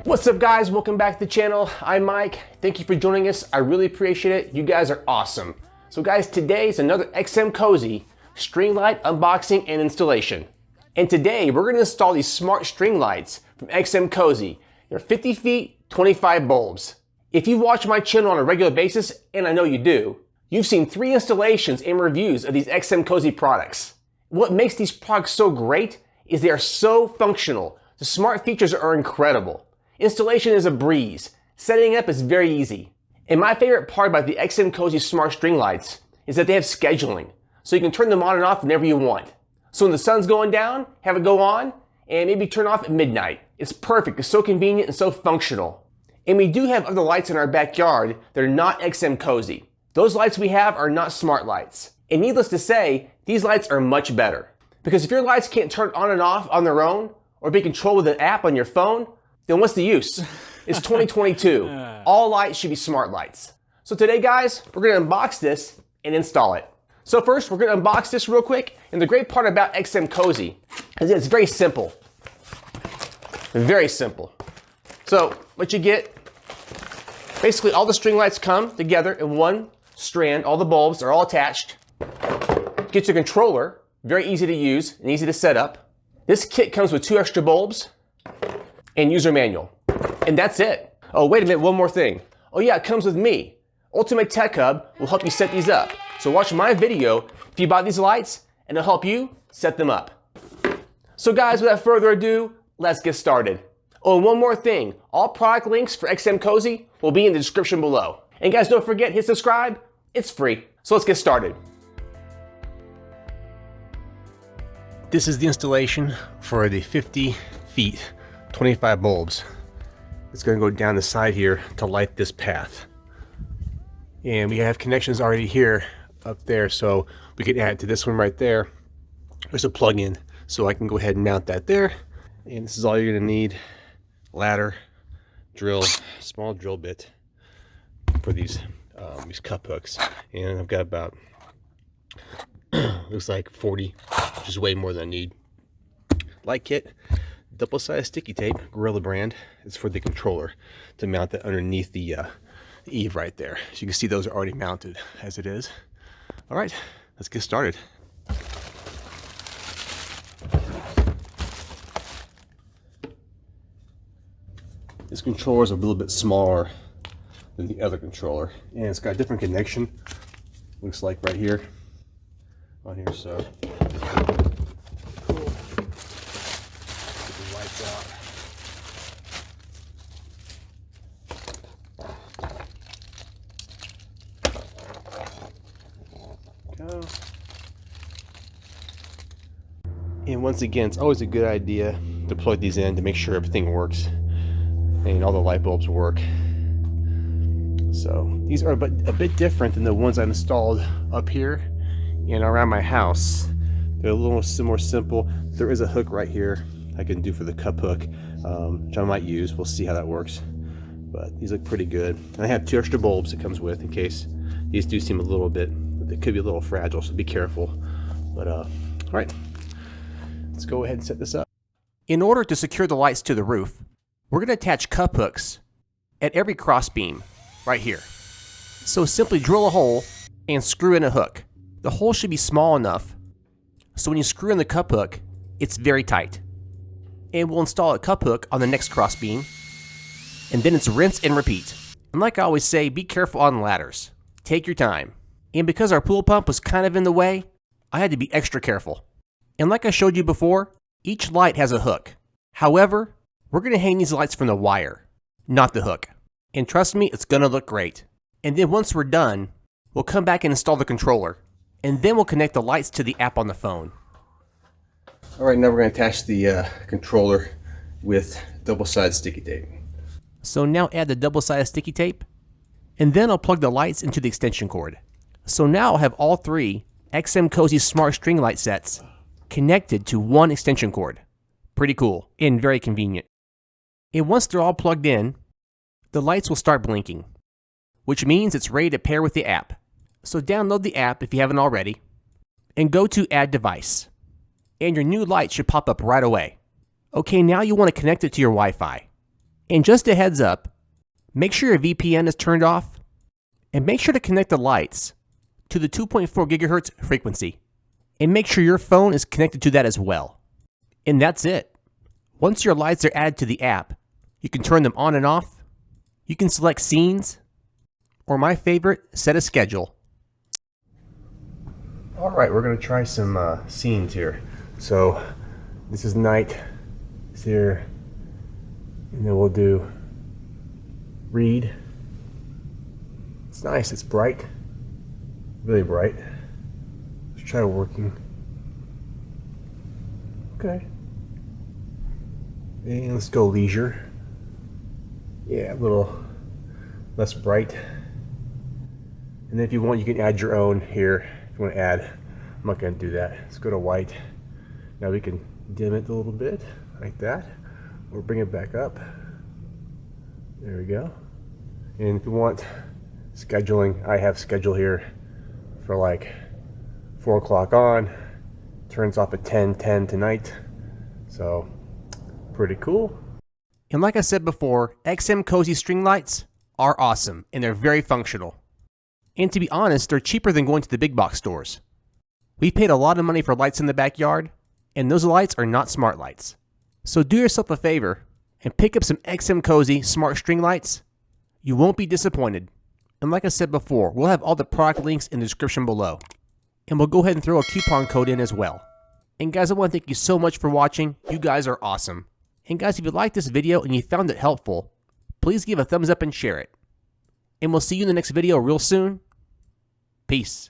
What's up guys, welcome back to the channel. I'm Mike, thank you for joining us. I really appreciate it, you guys are awesome. So guys, today is another XMCOSY string light unboxing and installation. And today we're gonna install these smart string lights from XMCOSY. They're 50 feet, 25 bulbs. If you watch my channel on a regular basis, and I know you do, you've seen 3 installations and reviews of these XMCOSY products. What makes these products so great is they are so functional. The smart features are incredible. Installation is a breeze. Setting up is very easy. And my favorite part about the XMCOSY smart string lights is that they have scheduling. So you can turn them on and off whenever you want. So when the sun's going down, have it go on, and maybe turn off at midnight. It's perfect, it's so convenient and so functional. And we do have other lights in our backyard that are not XMCOSY. Those lights we have are not smart lights. And needless to say, these lights are much better. Because if your lights can't turn on and off on their own, or be controlled with an app on your phone, then what's the use? It's 2022. All lights should be smart lights. So today, guys, we're gonna unbox this and install it. So first, we're gonna unbox this real quick. And the great part about XMCOSY is that it's very simple. Very simple. So what you get, basically all the string lights come together in one strand. All the bulbs are all attached. Get your controller, very easy to use and easy to set up. This kit comes with 2 extra bulbs and user manual. And that's it. Oh, wait a minute, one more thing. Oh yeah, it comes with me. Ultimate Tech Hub will help you set these up. So watch my video if you buy these lights and it'll help you set them up. So guys, without further ado, let's get started. Oh, and one more thing. All product links for XMCOSY will be in the description below. And guys, don't forget, hit subscribe. It's free. So let's get started. This is the installation for the 50 feet, 25 bulbs. It's going to go down the side here to light this path. And we have connections already here up there, so we can add it to this one right there. There's a plug-in, so I can go ahead and mount that there. And this is all you're going to need: ladder, drill, small drill bit for these cup hooks. And I've got about looks like 40, which is way more than I need. Light kit, double-sided sticky tape, Gorilla brand. It's for the controller to mount that underneath the eave right there. So you can see those are already mounted as it is. All right, let's get started. This controller is a little bit smaller than the other controller, and it's got a different connection. Looks like right here, on here. So cool. Get the lights out. Go. And once again, it's always a good idea to plug these in to make sure everything works and all the light bulbs work. So these are a bit different than the ones I installed up here and around my house. They're a little more simple. There is a hook right here I can do for the cup hook, which I might use. We'll see how that works. But these look pretty good. And I have 2 extra bulbs it comes with in case these do seem a little bit, they could be a little fragile, so be careful. But all right, let's go ahead and set this up. In order to secure the lights to the roof, we're going to attach cup hooks at every cross beam right here. So simply drill a hole and screw in a hook. The hole should be small enough so when you screw in the cup hook, it's very tight. And we'll install a cup hook on the next cross beam, and then it's rinse and repeat. And like I always say, be careful on ladders. Take your time. And because our pool pump was kind of in the way, I had to be extra careful. And like I showed you before, each light has a hook. However, we're going to hang these lights from the wire, not the hook. And trust me, it's going to look great. And then once we're done, we'll come back and install the controller. And then we'll connect the lights to the app on the phone. All right, now we're going to attach the controller with double-sided sticky tape. So now add the double-sided sticky tape. And then I'll plug the lights into the extension cord. So now I'll have all 3 XMCOSY smart string light sets connected to one extension cord. Pretty cool and very convenient. And once they're all plugged in, the lights will start blinking, which means it's ready to pair with the app. So download the app if you haven't already, and go to Add Device. And your new light should pop up right away. Okay, now you want to connect it to your Wi-Fi. And just a heads up, make sure your VPN is turned off, and make sure to connect the lights to the 2.4 gigahertz frequency. And make sure your phone is connected to that as well. And that's it. Once your lights are added to the app, you can turn them on and off. You can select scenes, or my favorite, set a schedule. All right, we're gonna try some scenes here. So this is night, it's here, and then we'll do read. It's nice, it's bright, really bright. Let's try working. Okay. And let's go leisure. Yeah, a little less bright. And then if you want, you can add your own here. If you want to add, I'm not going to do that. Let's go to white. Now we can dim it a little bit, like that. Or bring it back up. There we go. And if you want scheduling, I have schedule here for like 4 o'clock on. Turns off at 10:10 tonight. So, pretty cool. And like I said before, XMCOSY string lights are awesome and they're very functional. And to be honest, they're cheaper than going to the big box stores. We've paid a lot of money for lights in the backyard, and those lights are not smart lights. So do yourself a favor and pick up some XMCOSY smart string lights. You won't be disappointed. And like I said before, we'll have all the product links in the description below. And we'll go ahead and throw a coupon code in as well. And guys, I want to thank you so much for watching. You guys are awesome. And guys, if you liked this video and you found it helpful, please give a thumbs up and share it. And we'll see you in the next video real soon. Peace.